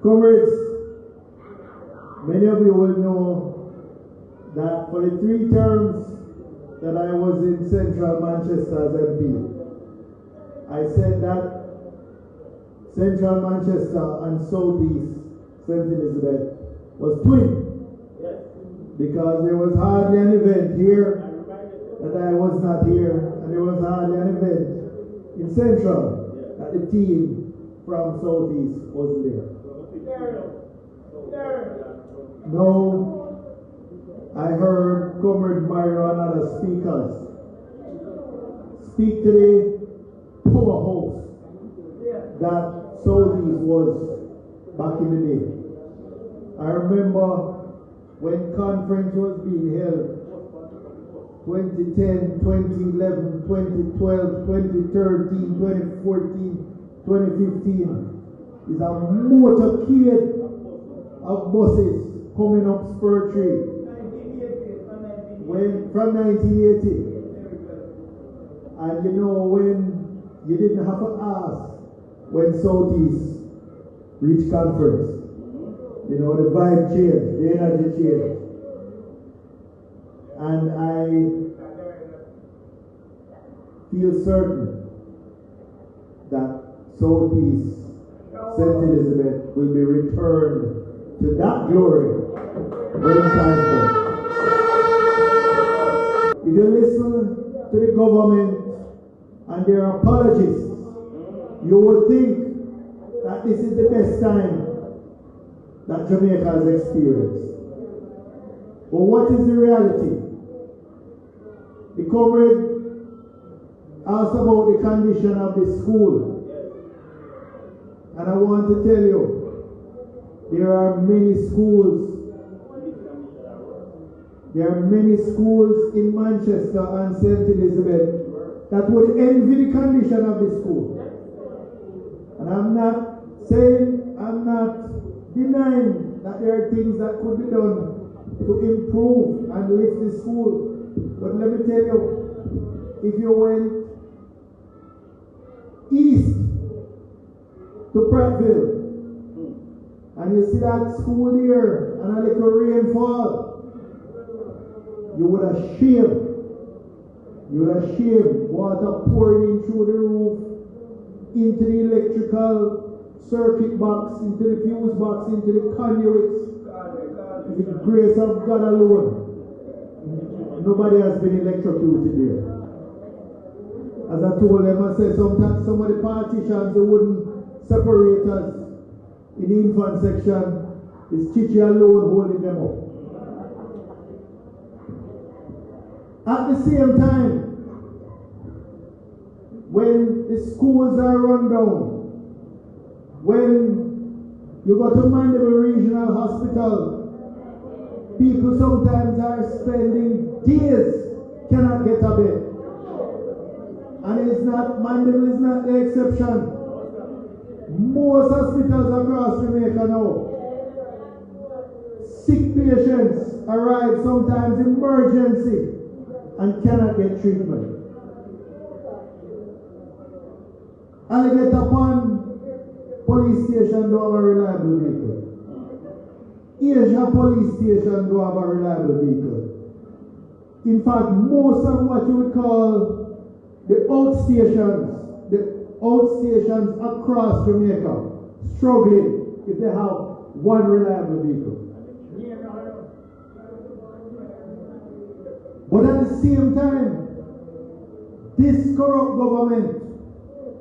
Comrades, many of you will know that for the 3 terms that I was in Central Manchester as MP, I said that Central Manchester and Southeast St. Elizabeth was twin. Yes. Because there was hardly an event here that I was not here, and there was hardly an event in Central that the team from Southeast wasn't there. No, I heard Comrade Mario and other speakers speak to the powerhouse that Southeast was back in the day. I remember when conference was being held 2010, 2011, 2012, 2013, 2014, 2015 is a motorcade of buses coming up Spur Tree. From 1980. And you know, when you didn't have to ask when Southeast reached conference. You know, the vibe changed, the energy changed. And I feel certain that Southeast St. Elizabeth will be returned to that glory when time comes. If you listen to the government and their apologies, you would think that this is the best time that Jamaica has experienced. But what is the reality? The comrade asked about the condition of the school. And I want to tell you, there are many schools. There are many schools in Manchester and St. Elizabeth that would envy the condition of the school. And I'm not denying that there are things that could be done to improve and lift the school. But let me tell you, if you went east to Prattville and you see that school there and a little rainfall, you would have shamed. You would have shamed water pouring in through the roof, into the electrical circuit box, into the fuse box, into the conduits. With the grace of God alone, nobody has been electrocuted there. As I told them, I said sometimes some of the partitions, they wouldn't separate us in the infant section. It's Chichi alone holding them up. At the same time, when the schools are run down, when you go to Mandeville Regional Hospital, people sometimes are spending days, cannot get a bed. And it's not, Mandeville is not the exception. Most hospitals across Jamaica now, sick patients arrive sometimes emergency and cannot get treatment. Alligator Pond police station do have a reliable vehicle. Asia police station do have a reliable vehicle. In fact, most of what you would call the outstations across Jamaica struggling if they have one reliable vehicle. But at the same time, this corrupt government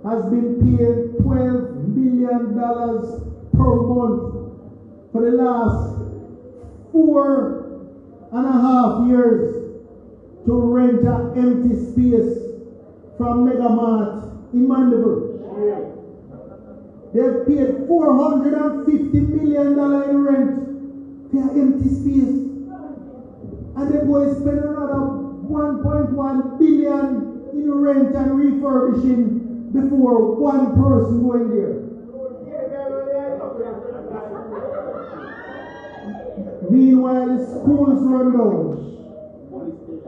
has been paid $12 million per month for the last 4.5 years to rent an empty space from Megamart in Mandeville. They've paid $450 million in rent for an empty space. And the boys spend another $1.1 billion in rent and refurbishing before one person going there. Meanwhile, the schools run down.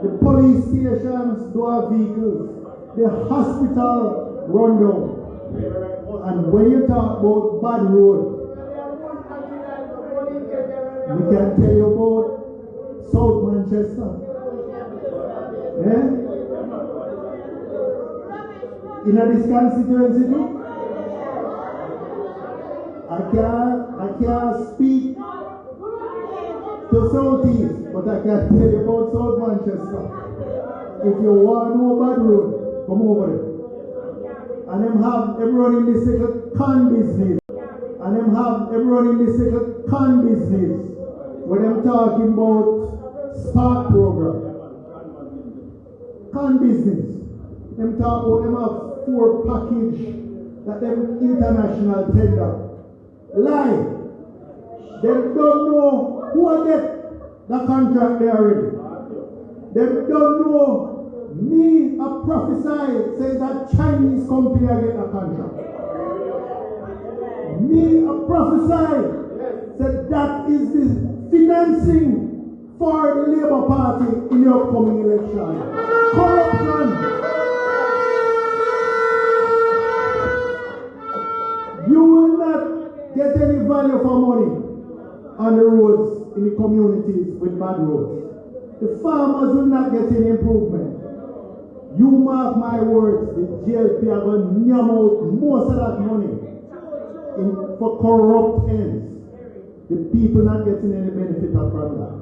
The police stations do have vehicles. The hospital run down. And when you talk about bad road, We can tell you about South Manchester. Yeah? In this constituency too? I can't speak to Southeast, but I can tell you about South Manchester. If you want to know bad road, come over there. And them have everyone in this little con business. And them have everyone in this little con business. Where them talking about Spark program. Con business. Them talk about them have 4 package that them international tender. Lie. They don't know who will get the contract there already. They don't know. Me, a prophesy, says that Chinese company will get a contract. Me, a prophesy, said that is the financing for the Labour Party in the upcoming election. Corruption. You will not get any value for money on the roads in the communities with bad roads. The farmers will not get any improvement. You mark my words, the GLP are going to yam out most of that money for corrupt ends. The people not getting any benefit from that.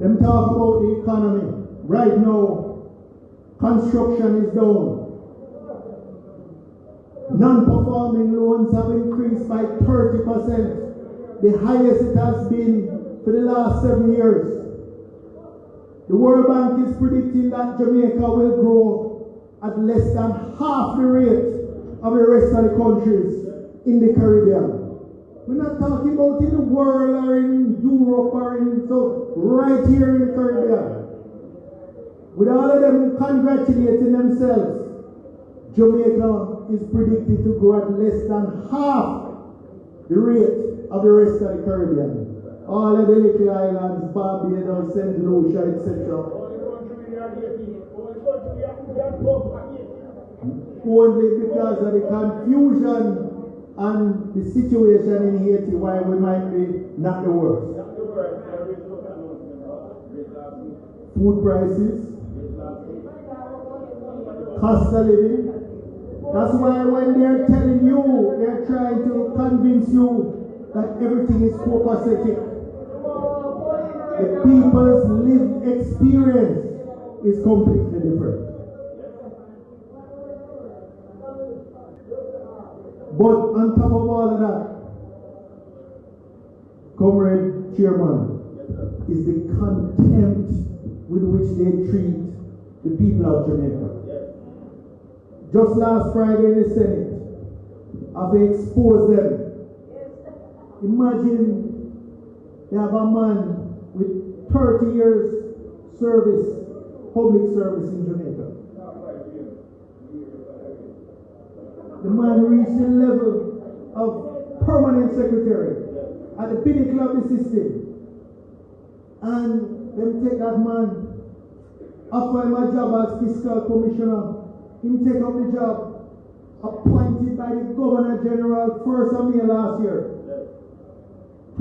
Them talk about the economy. Right now, construction is down. Non-performing loans have increased by 30%. The highest it has been for the last 7 years. The World Bank is predicting that Jamaica will grow at less than half the rate of the rest of the countries in the Caribbean. We're not talking about in the world or in Europe or in, so right here in the Caribbean. With all of them congratulating themselves, Jamaica is predicted to grow at less than half the rate of the rest of the Caribbean. All of the little islands, Barbados, St. Lucia, etc. Only because of the confusion and the situation in Haiti, why we might be not the worst. Food prices, cost of living. That's why when they're telling you, they're trying to convince you that everything is copacetic. The people's lived experience is completely different. But on top of all of that, Comrade Chairman, is the contempt with which they treat the people of Jamaica. Just last Friday in the Senate, I've exposed them. Imagine they have a man with 30 years service, public service in Jamaica. The man reached the level of permanent secretary at the pinnacle of the system. And them take that man, offer him a job as fiscal commissioner. Him take up the job, appointed by the Governor General 1st of May last year.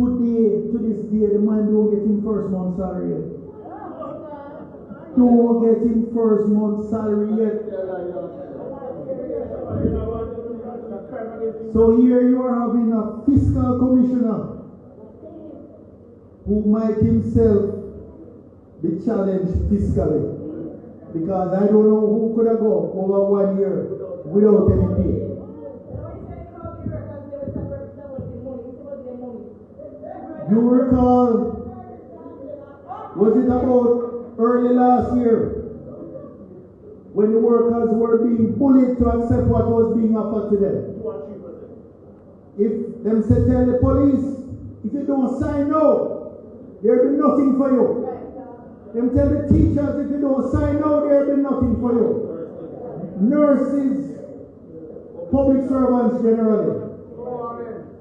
To this day, the man don't get him first month salary yet. Don't get him first month salary yet. So here you are having a fiscal commissioner who might himself be challenged fiscally. Because I don't know who could have gone over 1 year without any pay. You recall, was it about early last year when the workers were being bullied to accept what was being offered to them? If them said, tell the police, if you don't sign no, there'll be nothing for you. Them tell the teachers, if you don't sign no, there'll be nothing for you. Nurses, public servants generally.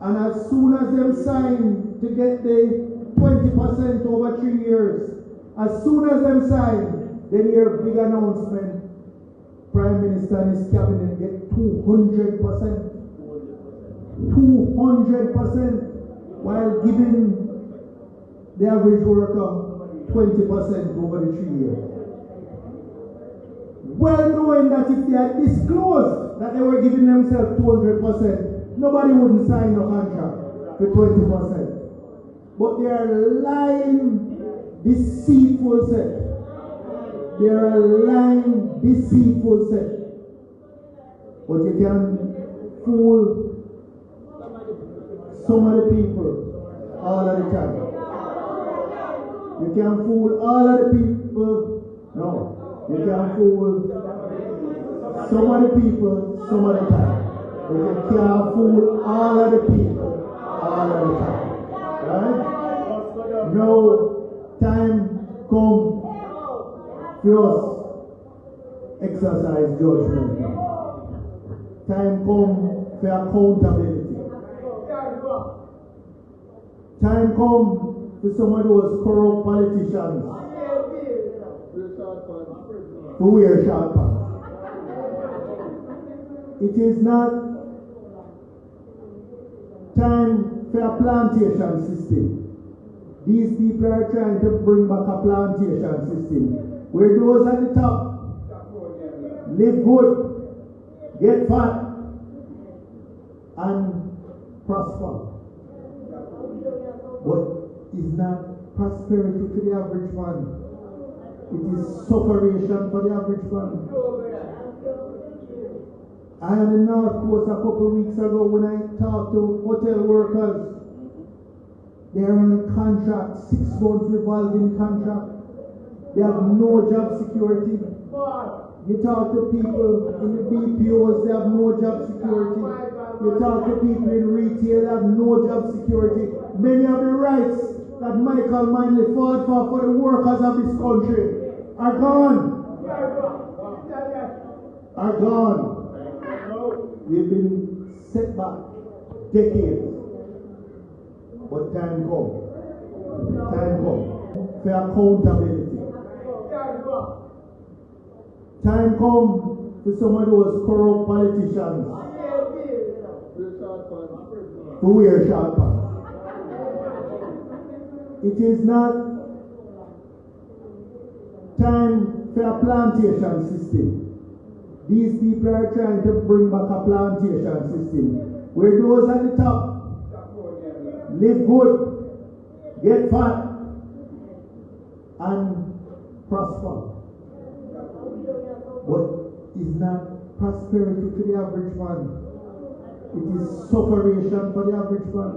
And as soon as them sign to get the 20% over 3 years, as soon as them sign, then hear big announcement. Prime Minister and his cabinet get 200%. 200%. while giving the average worker 20% over the 3 years. Well knowing that if they had disclosed that they were giving themselves 200%, nobody wouldn't sign a contract for 20%. But they are lying, deceitful set. They are a lying, deceitful set. But you can fool some of the people all of the time. You can fool all of the people. No. You can fool some of the people some of the time. But you can't fool all of the people all of the time. Right? No time come for us exercise judgment. Time come for accountability. Time come for some of those corrupt politicians who wear short pants. It is not time for a plantation system. These people are trying to bring back a plantation system where those at the top live good, get fat, and prosper. But it's not prosperity for the average man. It is sufferation for the average man. I am in North Coast a couple of weeks ago when I talked to hotel workers. They are on contract, 6 months revolving contract. They have no job security. You talk to people in the BPOs, they have no job security. You talk to people in retail, they have no job security. Many of the rights that Michael Manley fought for the workers of this country are gone. Are gone. We've been set back decades. But time come. Time come for accountability. Time come for some of those corrupt politicians who wear short pants. It is not time for a plantation system. These people are trying to bring back a plantation system where those at the top live good, get fat, and prosper. But it's not prosperity for the average man. It is sufferation for the average man.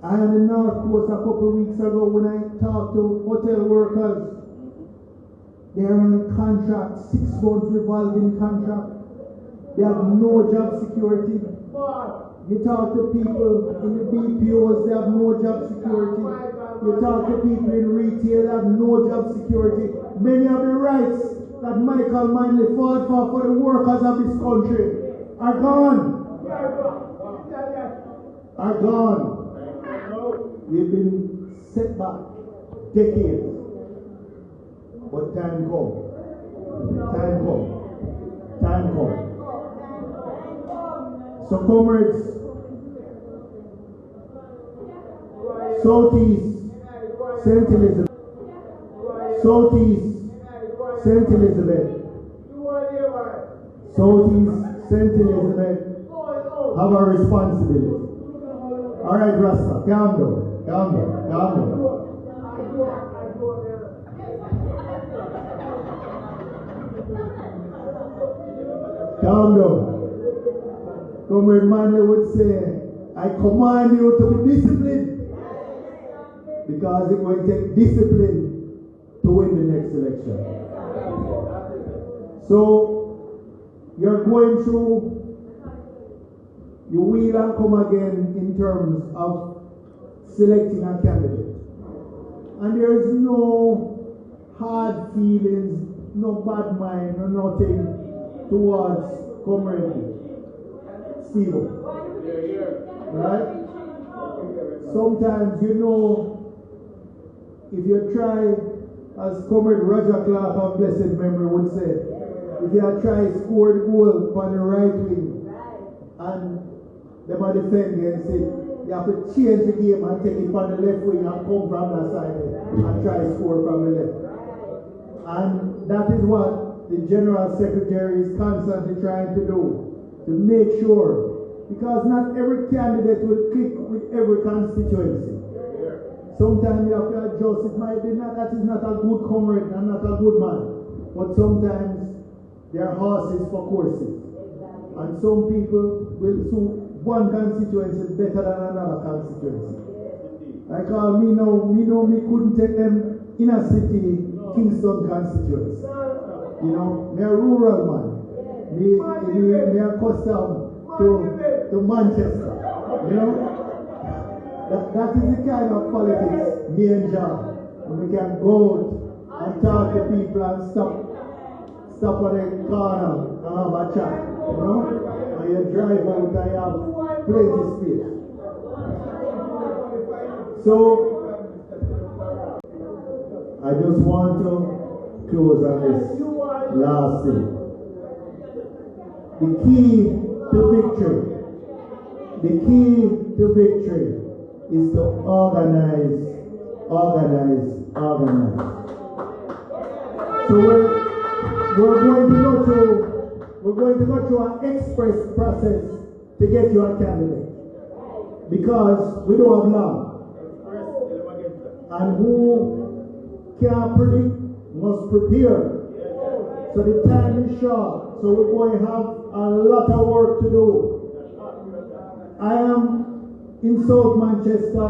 I am in North Coast a couple of weeks ago when I talked to hotel workers. They are on contract, 6 months revolving contract. They have no job security. You talk to people in the BPOs, they have no job security. You talk to people in retail, they have no job security. Many of the rights that Michael Manley fought for the workers of this country are gone. Are gone. We've been set back decades. But time come. Time come. Time come. So comrades, Southeast, St. Elizabeth, Southeast, St. Elizabeth, Southeast, St. Elizabeth have a responsibility. Alright, Rasta, calm down, calm down, calm down. Calm down. Comrade Manley would say, I command you to be disciplined. Because it will take discipline to win the next election. So, you're going through your wheel and come again in terms of selecting a candidate. And there is no hard feelings, no bad mind, or nothing towards Comrade Steve. Right? Sometimes, you know, if you try, as Comrade Roger Clark of blessed memory would say, if you try to score the goal on the right wing and Them are defend against it. You have to change the game and take it from the left wing and come from that side and try to score from the left. And that is what the General Secretary is constantly trying to do, to make sure, because not every candidate will click with every constituency. Sometimes you have to adjust. It might be that is not a good comrade and not a good man, but sometimes there are horses for courses. And some people will suit one constituency better than another constituency. Like me couldn't take them in a city, Kingston constituency. You know, me a rural man. Me a custom to Manchester. You know? That is the kind of politics me and John. And we can go out and talk to people and stop at the corner and have a chat. You know? And you drive out and you have plenty space. So I just want to close on this last thing. The key to victory is to organize. So we're going to go through an express process to get you a candidate, because we don't have long. And who can predict must prepare. So the time is short. So we're going to have a lot of work to do. I am in South Manchester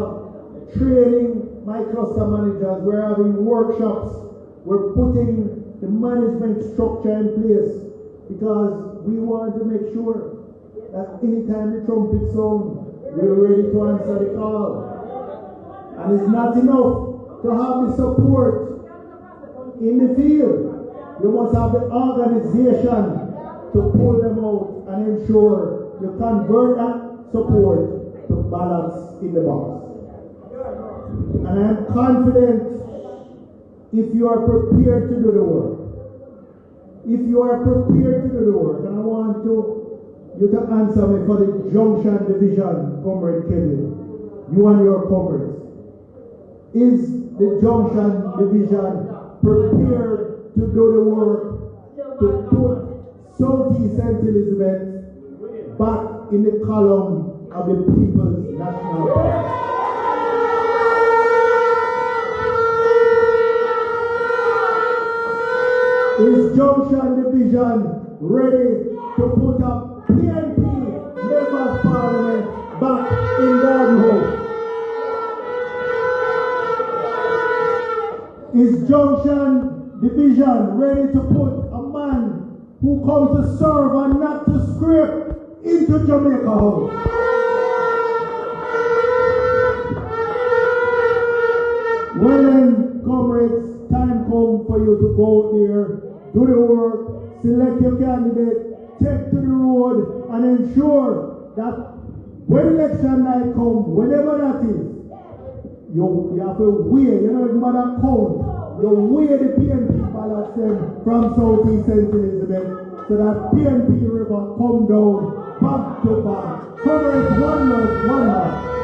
training my cluster managers. We're having workshops. We're putting the management structure in place, because we want to make sure that anytime the trumpet sounds, we're ready to answer the call. And it's not enough to have the support in the field. You must have the organization to pull them out and ensure you convert that support to ballots in the box. And I am confident, if you are prepared to do the work. If you are prepared to do the work, and I want you to answer me for the Junction Division, Comrade Kevin, you and your comrades. Is the Junction Division prepared to do the work to put Southeast St. Elizabeth back in the column of the People's National Party? Is Junction Division ready to put up PNP Member of Parliament back in Garden House? Is Junction Division ready to put a man who comes to serve and not to script into Jamaica House? Well then, comrades, time comes for you to go out there, do the work, select your candidate, take to the road, and ensure that when election night comes, whenever that is, you have to weigh, you know, it's not a count. You weigh the PNP ballots from Southeast St. Elizabeth so that PNP River come down back to back. Comrades, one love, one heart.